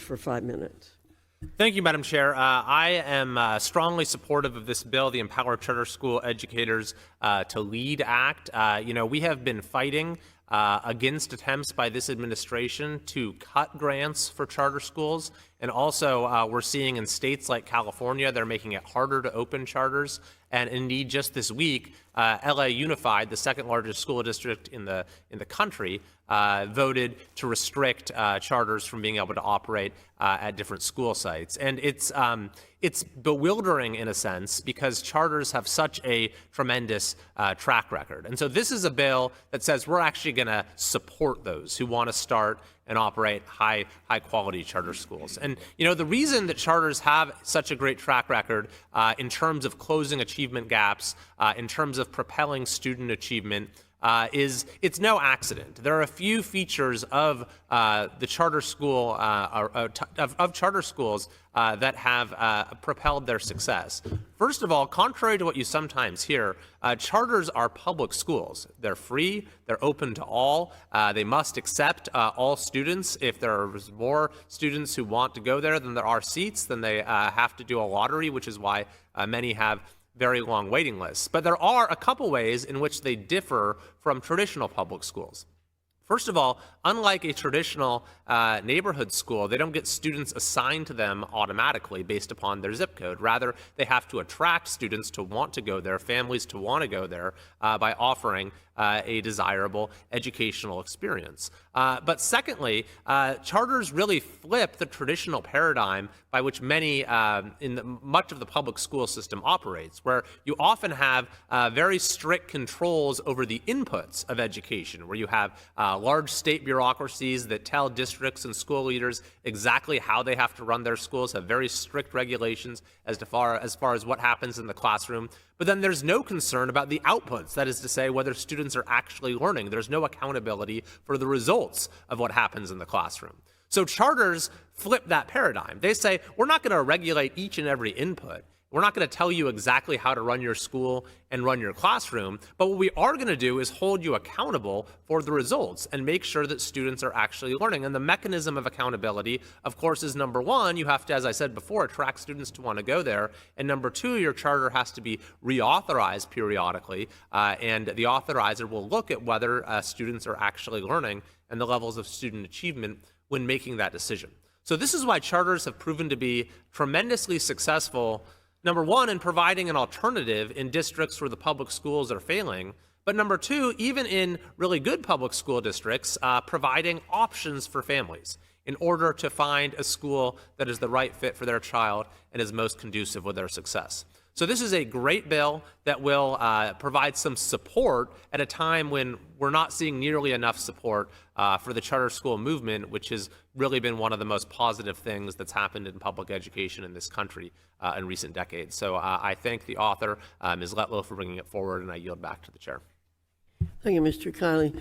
for 5 minutes. Thank you, Madam Chair. I am strongly supportive of this bill, the Empower Charter School Educators to Lead Act. We have been fighting against attempts by this administration to cut grants for charter schools. And also, we're seeing in states like California, they're making it harder to open charters. And indeed, just this week, LA Unified, the second largest school district in the country, voted to restrict charters from being able to operate at different school sites. And it's bewildering in a sense because charters have such a tremendous track record. And so this is a bill that says we're actually going to support those who want to start and operate high quality charter schools. And the reason that charters have such a great track record in terms of closing achievement gaps, in terms of propelling student achievement, is it's no accident. There are a few features of the charter school of charter schools that have propelled their success. First of all, contrary to what you sometimes hear, charters are public schools. They're free. They're open to all. They must accept all students. If there are more students who want to go there than there are seats, then they have to do a lottery, which is why many have very long waiting lists. But there are a couple ways in which they differ from traditional public schools. First of all, unlike a traditional neighborhood school, they don't get students assigned to them automatically based upon their zip code. Rather, they have to attract students to want to go there, families to want to go there, by offering a desirable educational experience. But secondly, charters really flip the traditional paradigm by which much of the public school system operates, where you often have very strict controls over the inputs of education, where you have large state bureaucracies that tell districts and school leaders exactly how they have to run their schools, have very strict regulations as far as what happens in the classroom. But then there's no concern about the outputs, that is to say, whether students are actually learning. There's no accountability for the results of what happens in the classroom. So charters flip that paradigm. They say, we're not going to regulate each and every input. We're not going to tell you exactly how to run your school and run your classroom, but what we are going to do is hold you accountable for the results and make sure that students are actually learning. And the mechanism of accountability, of course, is number one, you have to, as I said before, attract students to want to go there. And number two, your charter has to be reauthorized periodically, and the authorizer will look at whether students are actually learning and the levels of student achievement when making that decision. So this is why charters have proven to be tremendously successful, number one, in providing an alternative in districts where the public schools are failing, but number two, even in really good public school districts, providing options for families in order to find a school that is the right fit for their child and is most conducive with their success. So this is a great bill that will provide some support at a time when we're not seeing nearly enough support for the charter school movement, which has really been one of the most positive things that's happened in public education in this country in recent decades. So I thank the author, Ms. Letlow, for bringing it forward, and I yield back to the chair. Thank you, Mr. Kiley.